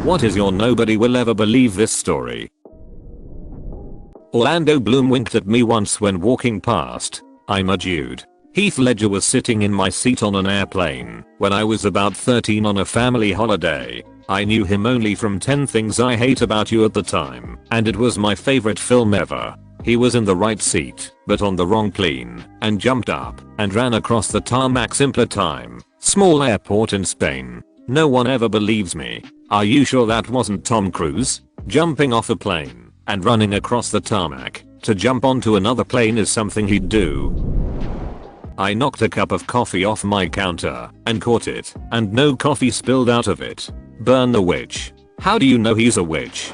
What is your nobody will ever believe this story? Orlando Bloom winked at me once when walking past. I'm a dude. Heath Ledger was sitting in my seat on an airplane when I was about 13 on a family holiday. I knew him only from 10 Things I Hate About You at the time, and it was my favorite film ever. He was in the right seat, but on the wrong plane, and jumped up and ran across the tarmac simpler time. Small airport in Spain. No one ever believes me. Are you sure that wasn't Tom Cruise? Jumping off a plane and running across the tarmac to jump onto another plane is something he'd do. I knocked a cup of coffee off my counter and caught it, and no coffee spilled out of it. Burn the witch. How do you know he's a witch?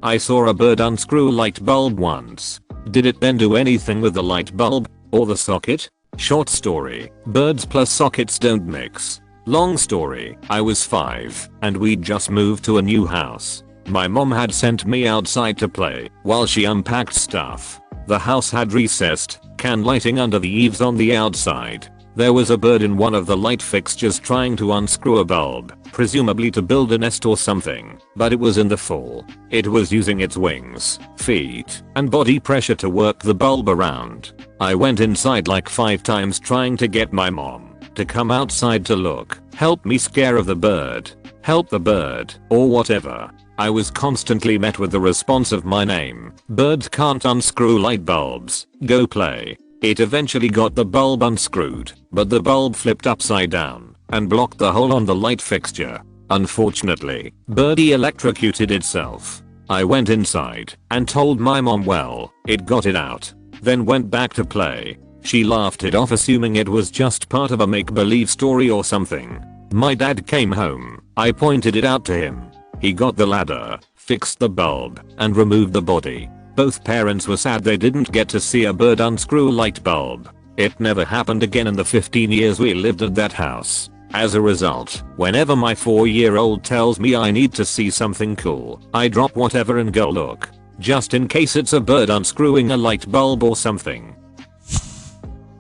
I saw a bird unscrew a light bulb once. Did it then do anything with the light bulb or the socket? Short story, birds plus sockets don't mix. Long story, I was 5 and we'd just moved to a new house. My mom had sent me outside to play while she unpacked stuff. The house had recessed, can lighting under the eaves on the outside. There was a bird in one of the light fixtures trying to unscrew a bulb, presumably to build a nest or something, but it was in the fall. It was using its wings, feet, and body pressure to work the bulb around. I went inside like 5 times trying to get my mom to come outside to look, help me scare of the bird, help the bird, or whatever. I was constantly met with the response of my name. Birds can't unscrew light bulbs, go play. It eventually got the bulb unscrewed, but the bulb flipped upside down and blocked the hole on the light fixture. Unfortunately, birdie electrocuted itself. I went inside and told my mom well, it got it out. Then went back to play. She laughed it off assuming it was just part of a make-believe story or something. My dad came home. I pointed it out to him. He got the ladder, fixed the bulb, and removed the body. Both parents were sad they didn't get to see a bird unscrew a light bulb. It never happened again in the 15 years we lived at that house. As a result, whenever my 4-year-old tells me I need to see something cool, I drop whatever and go look. Just in case it's a bird unscrewing a light bulb or something.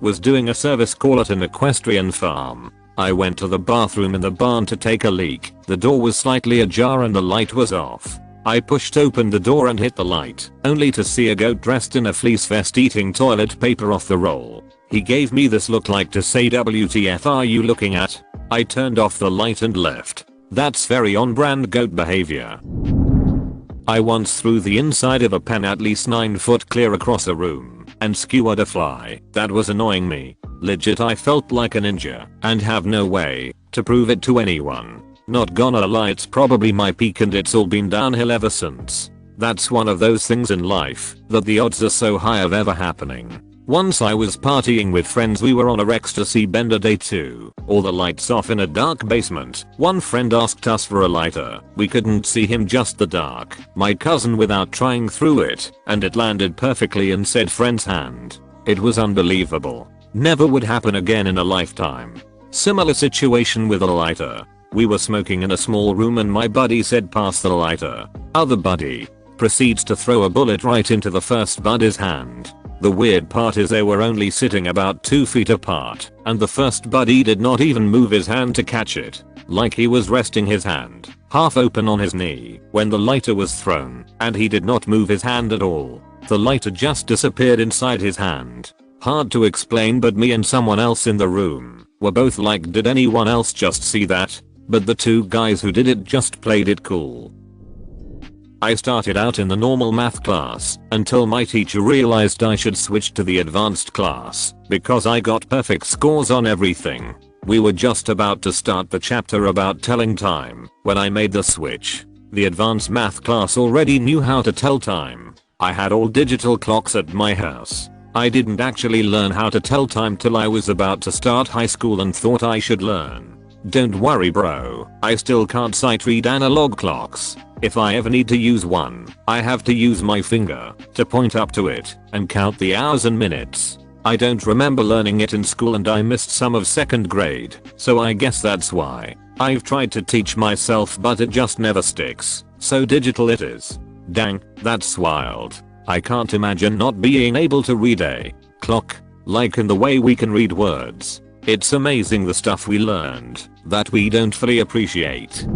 Was doing a service call at an equestrian farm. I went to the bathroom in the barn to take a leak. The door was slightly ajar and the light was off. I pushed open the door and hit the light, only to see a goat dressed in a fleece vest eating toilet paper off the roll. He gave me this look like to say WTF are you looking at? I turned off the light and left. That's very on-brand goat behavior. I once threw the inside of a pen at least 9 foot clear across a room and skewered a fly that was annoying me. Legit I felt like a ninja and have no way to prove it to anyone. Not gonna lie, it's probably my peak and it's all been downhill ever since. That's one of those things in life that the odds are so high of ever happening. Once I was partying with friends, we were on a ecstasy bender day 2. All the lights off in a dark basement. One friend asked us for a lighter. We couldn't see him, just the dark. My cousin without trying threw it and it landed perfectly in said friend's hand. It was unbelievable. Never would happen again in a lifetime. Similar situation with a lighter. We were smoking in a small room and my buddy said pass the lighter. Other buddy proceeds to throw a bullet right into the first buddy's hand. The weird part is they were only sitting about 2 feet apart and the first buddy did not even move his hand to catch it. Like he was resting his hand half open on his knee when the lighter was thrown, and he did not move his hand at all. The lighter just disappeared inside his hand. Hard to explain, but me and someone else in the room were both like, did anyone else just see that? But the 2 guys who did it just played it cool. I started out in the normal math class until my teacher realized I should switch to the advanced class because I got perfect scores on everything. We were just about to start the chapter about telling time when I made the switch. The advanced math class already knew how to tell time. I had all digital clocks at my house. I didn't actually learn how to tell time till I was about to start high school and thought I should learn. Don't worry bro, I still can't sight read analog clocks. If I ever need to use one, I have to use my finger to point up to it and count the hours and minutes. I don't remember learning it in school and I missed some of 2nd grade, so I guess that's why. I've tried to teach myself but it just never sticks, so digital it is. Dang, that's wild. I can't imagine not being able to read a clock, like in the way we can read words. It's amazing the stuff we learned that we don't fully appreciate.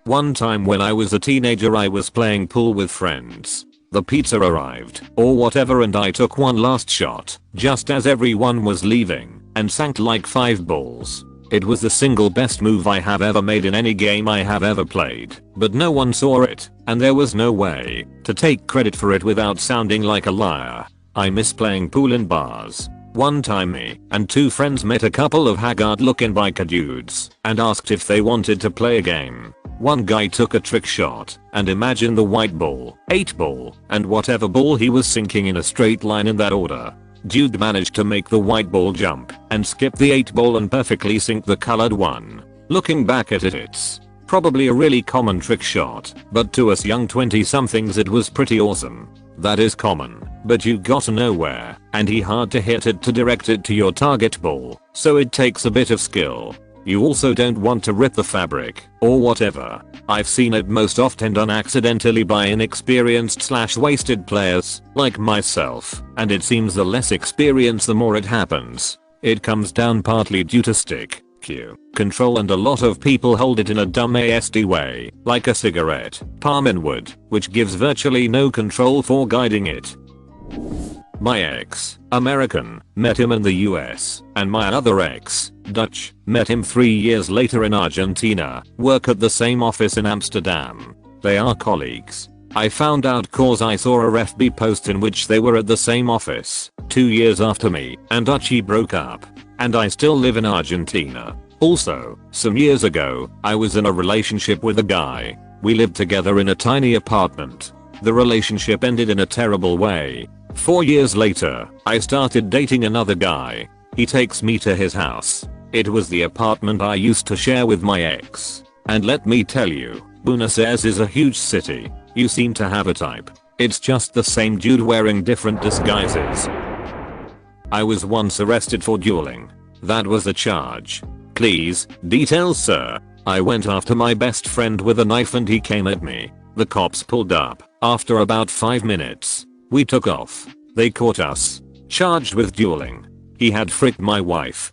One time when I was a teenager I was playing pool with friends. The pizza arrived, or whatever, and I took one last shot, just as everyone was leaving, and sank like 5 balls. It was the single best move I have ever made in any game I have ever played, but no one saw it, and there was no way to take credit for it without sounding like a liar. I miss playing pool in bars. One time me and 2 friends met a couple of haggard looking biker dudes and asked if they wanted to play a game. One guy took a trick shot and imagined the white ball, 8 ball, and whatever ball he was sinking in a straight line in that order. Dude managed to make the white ball jump and skip the 8 ball and perfectly sink the colored one. Looking back at it, it's probably a really common trick shot, but to us young 20 somethings it was pretty awesome. That is common, but you gotta know where and hard to hit it to direct it to your target ball, so it takes a bit of skill. You also don't want to rip the fabric or whatever. I've seen it most often done accidentally by inexperienced / wasted players like myself, and it seems the less experience the more it happens. It comes down partly due to stick control, and a lot of people hold it in a dumb ASD way, like a cigarette palm inward, which gives virtually no control for guiding it. My ex, American, met him in the US, and my other ex, Dutch, met him 3 years later in Argentina, work at the same office in Amsterdam. They are colleagues. I found out cause I saw a FB post in which they were at the same office 2 years after me and Dutchy broke up, and I still live in Argentina. Also, some years ago, I was in a relationship with a guy. We lived together in a tiny apartment. The relationship ended in a terrible way. 4 years later, I started dating another guy. He takes me to his house. It was the apartment I used to share with my ex. And let me tell you, Buenos Aires is a huge city. You seem to have a type. It's just the same dude wearing different disguises. I was once arrested for dueling. That was the charge. Please, details sir. I went after my best friend with a knife and he came at me. The cops pulled up. After about 5 minutes, we took off. They caught us. Charged with dueling. He had fricked my wife.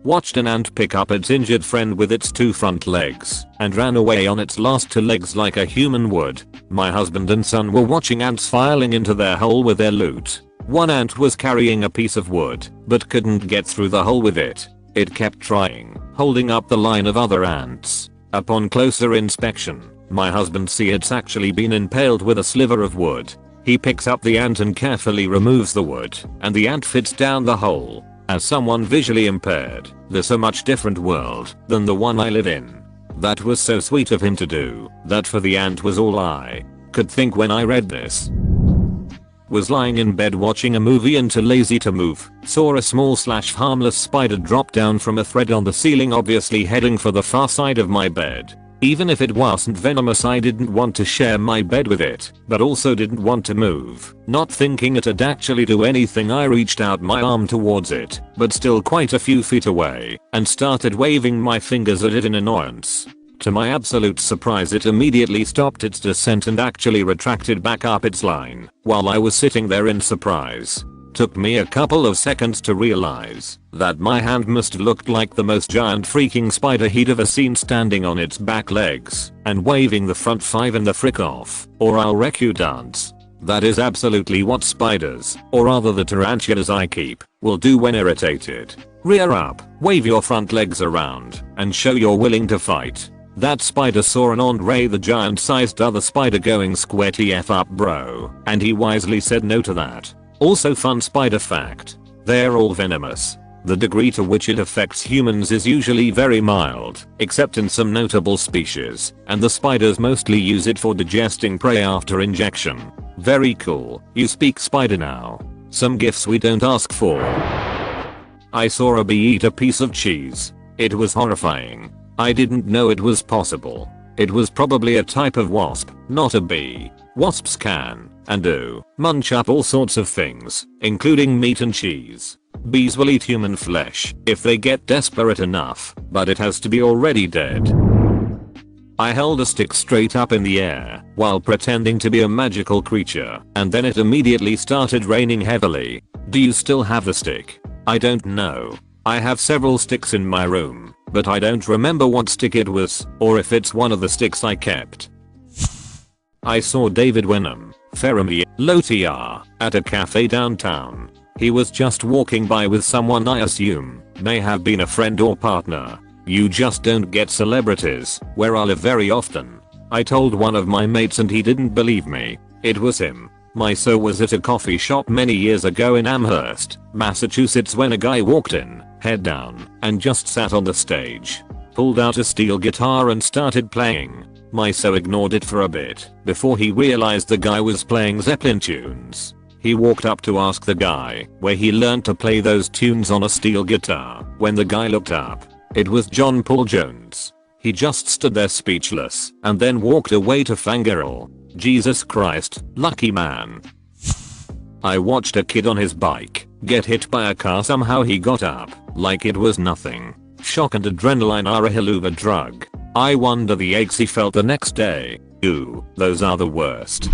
Watched an ant pick up its injured friend with its 2 front legs and ran away on its last 2 legs like a human would. My husband and son were watching ants filing into their hole with their loot. One ant was carrying a piece of wood but couldn't get through the hole with it. It kept trying, holding up the line of other ants. Upon closer inspection, my husband sees it's actually been impaled with a sliver of wood. He picks up the ant and carefully removes the wood, and the ant fits down the hole. As someone visually impaired, this a much different world than the one I live in. That was so sweet of him to do. That for the ant was all I could think when I read this. Was lying in bed watching a movie and too lazy to move. Saw a small / harmless spider drop down from a thread on the ceiling, obviously heading for the far side of my bed. Even if it wasn't venomous, I didn't want to share my bed with it, but also didn't want to move. Not thinking it'd actually do anything, I reached out my arm towards it, but still quite a few feet away, and started waving my fingers at it in annoyance. To my absolute surprise, it immediately stopped its descent and actually retracted back up its line, while I was sitting there in surprise. Took me a couple of seconds to realize that my hand must have looked like the most giant freaking spider he'd ever seen, standing on its back legs and waving the front 5 in the frick off, or I'll wreck you dance. That is absolutely what spiders, or rather the tarantulas I keep, will do when irritated. Rear up, wave your front legs around, and show you're willing to fight. That spider saw an Andre the giant-sized other spider going square TF up bro, and he wisely said no to that. Also, fun spider fact. They're all venomous. The degree to which it affects humans is usually very mild, except in some notable species, and the spiders mostly use it for digesting prey after injection. Very cool. You speak spider now. Some gifts we don't ask for. I saw a bee eat a piece of cheese. It was horrifying. I didn't know it was possible. It was probably a type of wasp, not a bee. Wasps can, and do, munch up all sorts of things, including meat and cheese. Bees will eat human flesh if they get desperate enough, but it has to be already dead. I held a stick straight up in the air while pretending to be a magical creature, and then it immediately started raining heavily. Do you still have the stick? I don't know. I have several sticks in my room. but I don't remember what stick it was or if it's one of the sticks I kept. I saw David Wenham, Fermi, Lotiar, at a cafe downtown. He was just walking by with someone I assume may have been a friend or partner. You just don't get celebrities where I live very often. I told one of my mates and he didn't believe me. It was him. My so was at a coffee shop many years ago in Amherst, Massachusetts when a guy walked in, head down, and just sat on the stage. Pulled out a steel guitar and started playing. My so ignored it for a bit before he realized the guy was playing Zeppelin tunes. He walked up to ask the guy where he learned to play those tunes on a steel guitar. When the guy looked up, it was John Paul Jones. He just stood there speechless and then walked away to fangirl. Jesus Christ, lucky man. I watched a kid on his bike get hit by a car. Somehow he got up like it was nothing. Shock and adrenaline are a hell of a drug. I wonder the aches he felt the next day. Ooh, those are the worst.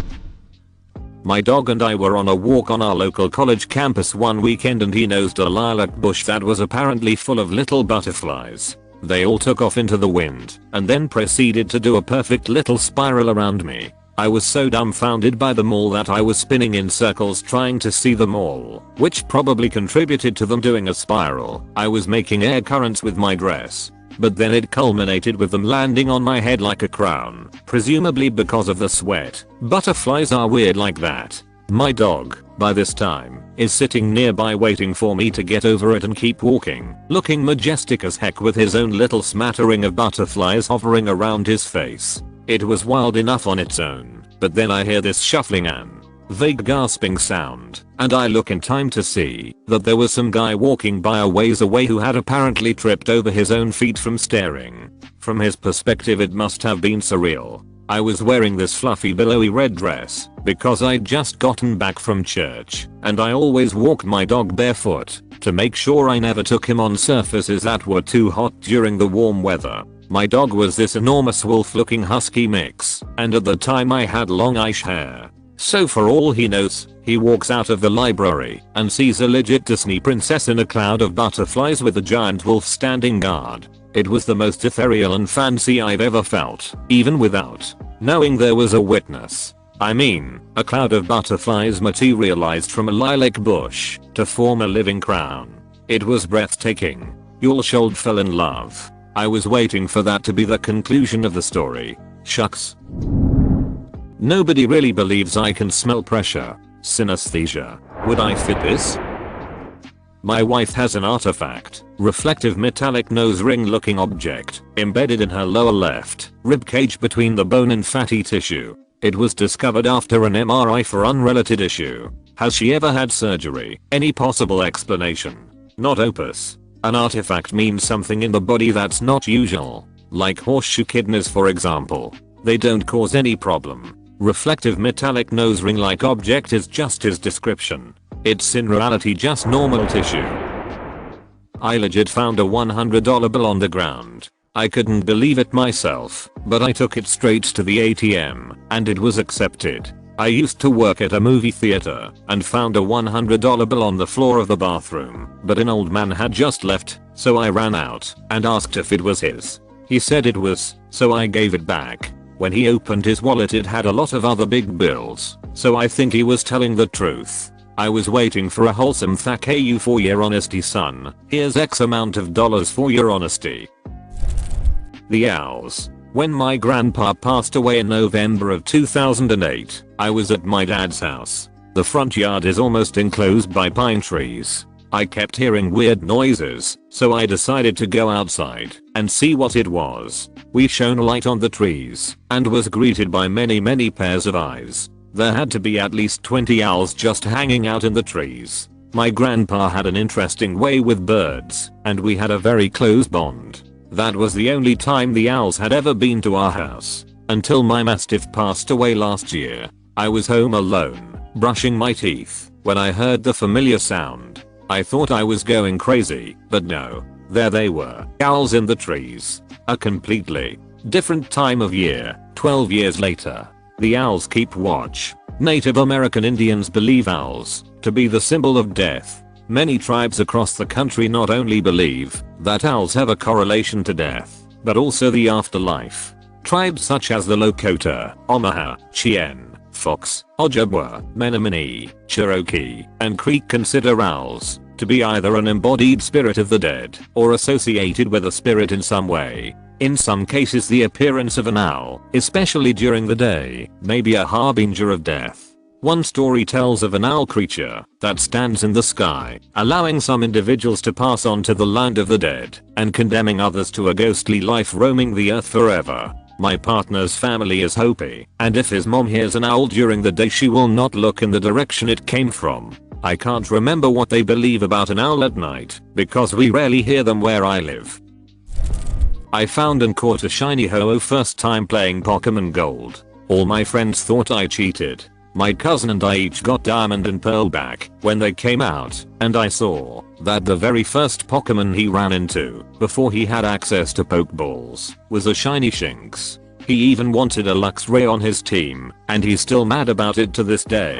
My dog and I were on a walk on our local college campus one weekend and he nosed a lilac bush that was apparently full of little butterflies. They all took off into the wind and then proceeded to do a perfect little spiral around me. I was so dumbfounded by them all that I was spinning in circles trying to see them all, which probably contributed to them doing a spiral. I was making air currents with my dress. But then it culminated with them landing on my head like a crown, presumably because of the sweat. Butterflies are weird like that. My dog, by this time, is sitting nearby waiting for me to get over it and keep walking, looking majestic as heck with his own little smattering of butterflies hovering around his face. It was wild enough on its own, but then I hear this shuffling and vague gasping sound, and I look in time to see that there was some guy walking by a ways away who had apparently tripped over his own feet from staring. From his perspective it must have been surreal. I was wearing this fluffy billowy red dress because I'd just gotten back from church, and I always walked my dog barefoot to make sure I never took him on surfaces that were too hot during the warm weather. My dog was this enormous wolf-looking husky mix, and at the time I had longish hair. So for all he knows, he walks out of the library and sees a legit Disney princess in a cloud of butterflies with a giant wolf standing guard. It was the most ethereal and fancy I've ever felt, even without knowing there was a witness. I mean, a cloud of butterflies materialized from a lilac bush to form a living crown. It was breathtaking. Your shoulder fell in love. I was waiting for that to be the conclusion of the story. Shucks. Nobody really believes I can smell pressure. Synesthesia. Would I fit this? My wife has an artifact, reflective metallic nose ring looking object, embedded in her lower left ribcage between the bone and fatty tissue. It was discovered after an MRI for unrelated issue. Has she ever had surgery? Any possible explanation? Not opus. An artifact means something in the body that's not usual, like horseshoe kidneys for example. They don't cause any problem. Reflective metallic nose ring like object is just his description. It's in reality just normal tissue. I legit found a $100 bill on the ground. I couldn't believe it myself, but I took it straight to the ATM, and it was accepted. I used to work at a movie theater and found a $100 bill on the floor of the bathroom, but an old man had just left, so I ran out and asked if it was his. He said it was, so I gave it back. When he opened his wallet it had a lot of other big bills, so I think he was telling the truth. I was waiting for a wholesome thank you for your honesty son. Here's X amount of dollars for your honesty. The owls. When my grandpa passed away in November of 2008, I was at my dad's house. The front yard is almost enclosed by pine trees. I kept hearing weird noises, so I decided to go outside and see what it was. We shone a light on the trees and was greeted by many pairs of eyes. There had to be at least 20 owls just hanging out in the trees. My grandpa had an interesting way with birds, and we had a very close bond. That was the only time the owls had ever been to our house, until my mastiff passed away last year. I was home alone, brushing my teeth, when I heard the familiar sound. I thought I was going crazy, but no. There they were, owls in the trees. A completely different time of year, 12 years later. The owls keep watch. Native American Indians believe owls to be the symbol of death. Many tribes across the country not only believe that owls have a correlation to death, but also the afterlife. Tribes such as the Lakota, Omaha, Cheyenne, Fox, Ojibwa, Menominee, Cherokee, and Creek consider owls to be either an embodied spirit of the dead or associated with a spirit in some way. In some cases, the appearance of an owl, especially during the day, may be a harbinger of death. One story tells of an owl creature that stands in the sky, allowing some individuals to pass on to the land of the dead and condemning others to a ghostly life roaming the earth forever. My partner's family is Hopi, and if his mom hears an owl during the day, she will not look in the direction it came from. I can't remember what they believe about an owl at night, because we rarely hear them where I live. I found and caught a shiny ho-oh first time playing Pokemon Gold. All my friends thought I cheated. My cousin and I each got Diamond and Pearl back when they came out, and I saw that the very first Pokemon he ran into, before he had access to Pokeballs, was a shiny Shinx. He even wanted a Luxray on his team, and he's still mad about it to this day.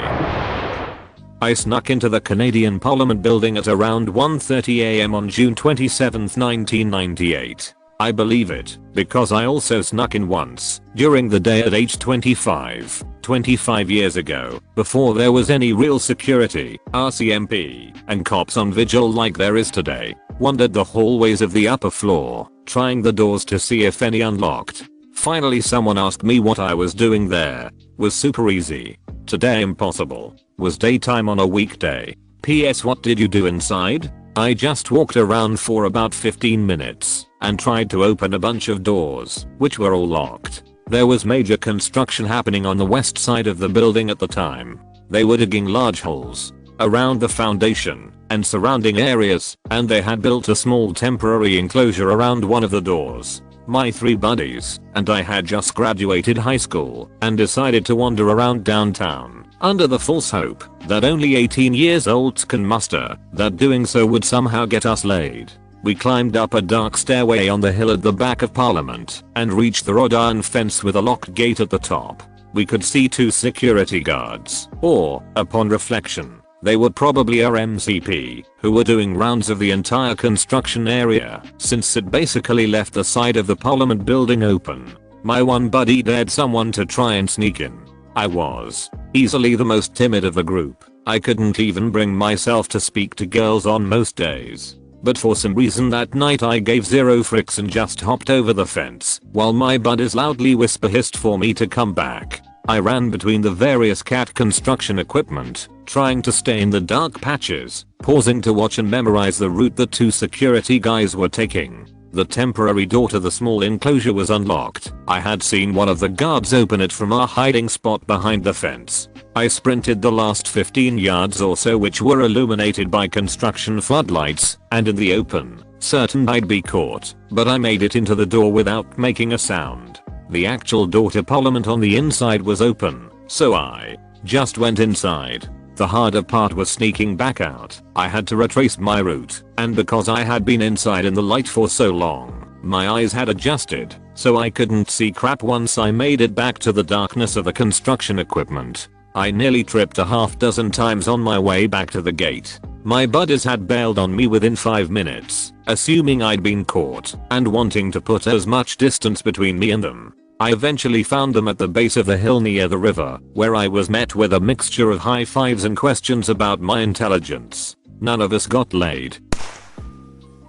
I snuck into the Canadian Parliament building at around 1:30 AM on June 27, 1998. I believe it, because I also snuck in once, during the day at age 25 years ago, before there was any real security, RCMP, and cops on vigil like there is today. Wandered the hallways of the upper floor, trying the doors to see if any unlocked. Finally someone asked me what I was doing there. Was super easy. Today impossible. Was daytime on a weekday. PS what did you do inside? I just walked around for about 15 minutes and tried to open a bunch of doors, which were all locked. There was major construction happening on the west side of the building at the time. They were digging large holes around the foundation and surrounding areas, and they had built a small temporary enclosure around one of the doors. My 3 buddies and I had just graduated high school and decided to wander around downtown, under the false hope that only 18 years olds can muster that doing so would somehow get us laid. We climbed up a dark stairway on the hill at the back of Parliament and reached the wrought iron fence with a locked gate at the top. We could see 2 security guards, or, upon reflection, they were probably our MCP, who were doing rounds of the entire construction area since it basically left the side of the Parliament building open. My one buddy dared someone to try and sneak in. I was easily the most timid of the group. I couldn't even bring myself to speak to girls on most days. But for some reason that night I gave 0 fricks and just hopped over the fence while my buddies loudly whisper hissed for me to come back. I ran between the various cat construction equipment, trying to stay in the dark patches, pausing to watch and memorize the route the 2 security guys were taking. The temporary door to the small enclosure was unlocked. I had seen one of the guards open it from our hiding spot behind the fence. I sprinted the last 15 yards or so, which were illuminated by construction floodlights, and in the open, certain I'd be caught, but I made it into the door without making a sound. The actual door to Parliament on the inside was open, so I just went inside. The harder part was sneaking back out. I had to retrace my route, and because I had been inside in the light for so long, my eyes had adjusted, so I couldn't see crap once I made it back to the darkness of the construction equipment. I nearly tripped a half dozen times on my way back to the gate. My buddies had bailed on me within 5 minutes, assuming I'd been caught and wanting to put as much distance between me and them. I eventually found them at the base of the hill near the river, where I was met with a mixture of high fives and questions about my intelligence. None of us got laid.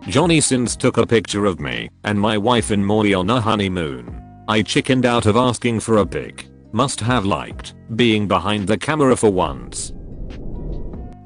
Johnny Sins took a picture of me and my wife and Molly on a honeymoon. I chickened out of asking for a pic. Must have liked being behind the camera for once.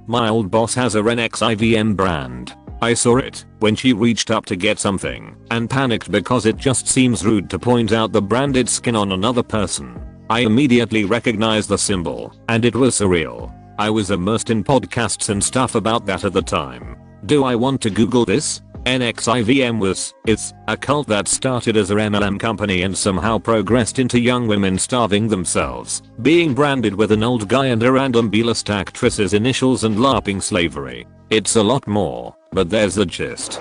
My old boss has a NXIVM brand. I saw it when she reached up to get something and panicked because it just seems rude to point out the branded skin on another person. I immediately recognized the symbol, and it was surreal. I was immersed in podcasts and stuff about that at the time. Do I want to Google this? NXIVM it's a cult that started as a MLM company and somehow progressed into young women starving themselves, being branded with an old guy and a random B-list actress's initials and LARPing slavery. It's a lot more, but there's the gist.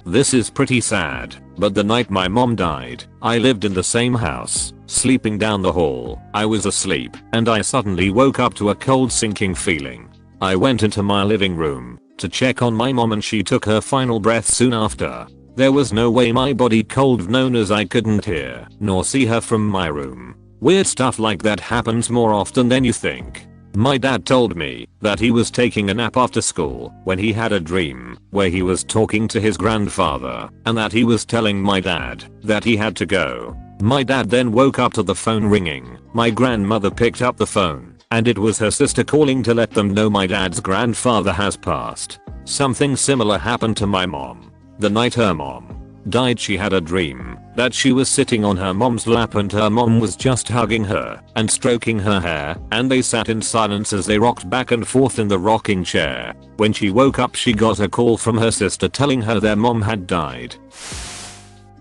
This is pretty sad, but the night my mom died, I lived in the same house, sleeping down the hall. I was asleep, and I suddenly woke up to a cold sinking feeling. I went into my living room to check on my mom and she took her final breath soon after. There was no way my body cold have known as I couldn't hear nor see her from my room. Weird stuff like that happens more often than you think. My dad told me that he was taking a nap after school when he had a dream where he was talking to his grandfather and that he was telling my dad that he had to go. My dad then woke up to the phone ringing. My grandmother picked up the phone and it was her sister calling to let them know my dad's grandfather has passed. Something similar happened to my mom. The night her mom died, she had a dream that she was sitting on her mom's lap and her mom was just hugging her and stroking her hair, and they sat in silence as they rocked back and forth in the rocking chair. When she woke up she got a call from her sister telling her their mom had died.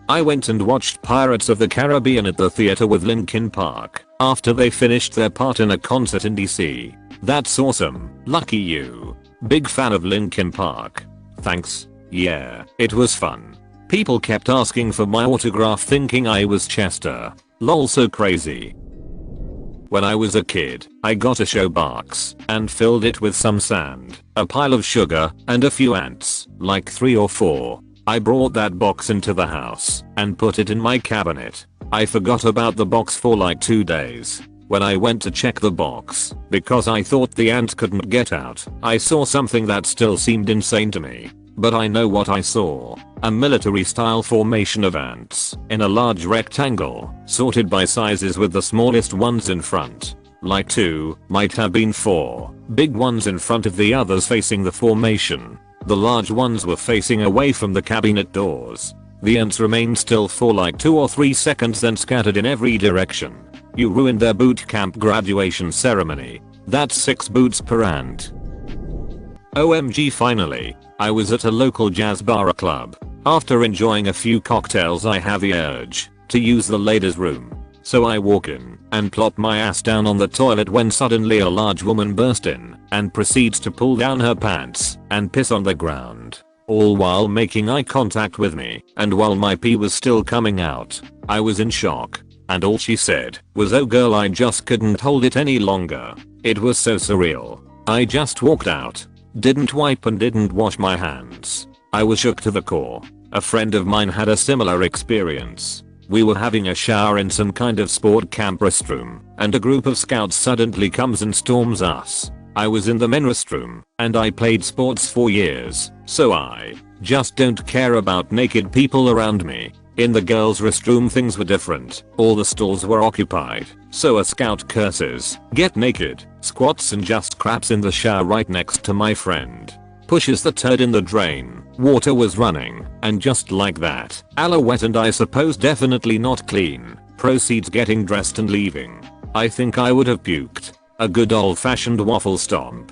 I went and watched Pirates of the Caribbean at the theater with Linkin Park after they finished their part in a concert in DC. That's awesome. Lucky you. Big fan of Linkin Park. Thanks. Yeah, it was fun. People kept asking for my autograph thinking I was Chester. Lol, so crazy. When I was a kid, I got a shoebox and filled it with some sand, a pile of sugar, and a few ants, like 3 or 4. I brought that box into the house and put it in my cabinet. I forgot about the box for like 2 days. When I went to check the box, because I thought the ants couldn't get out, I saw something that still seemed insane to me. But I know what I saw. A military style formation of ants in a large rectangle, sorted by sizes with the smallest ones in front. Like 2, might have been 4, big ones in front of the others facing the formation. The large ones were facing away from the cabinet doors. The ants remained still for like 2 or 3 seconds then scattered in every direction. You ruined their boot camp graduation ceremony. That's 6 boots per ant. OMG, finally. I was at a local jazz bar or club. After enjoying a few cocktails I have the urge to use the ladies' room. So I walk in and plop my ass down on the toilet when suddenly a large woman burst in and proceeds to pull down her pants and piss on the ground. All while making eye contact with me, and while my pee was still coming out. I was in shock. And all she said was, "Oh girl, I just couldn't hold it any longer." It was so surreal. I just walked out. Didn't wipe and didn't wash my hands. I was shook to the core. A friend of mine had a similar experience. We were having a shower in some kind of sport camp restroom, and a group of scouts suddenly comes and storms us. I was in the men's restroom, and I played sports for years, so I just don't care about naked people around me. In the girls' restroom things were different. All the stalls were occupied, so a scout curses, "Get naked," squats and just craps in the shower right next to my friend. Pushes the turd in the drain. Water was running, and just like that, alla wet and I suppose definitely not clean. Proceeds getting dressed and leaving. I think I would have puked. A good old fashioned waffle stomp.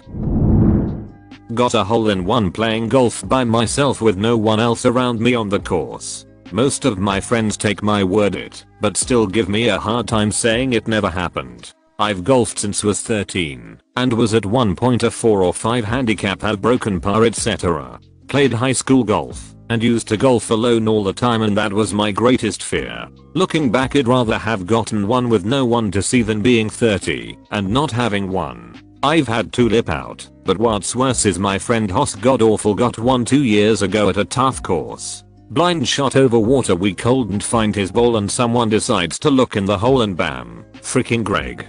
Got a hole in one playing golf by myself with no one else around me on the course. Most of my friends take my word it, but still give me a hard time saying it never happened. I've golfed since was 13, and was at one point a 4 or 5 handicap, had broken par etc. Played high school golf, and used to golf alone all the time, and that was my greatest fear. Looking back, I'd rather have gotten one with no one to see than being 30 and not having one. I've had 2 lip out, but what's worse is my friend Hoss Godawful got one 2 years ago at a tough course. Blind shot over water, we couldn't find his ball and someone decides to look in the hole and bam, freaking Greg.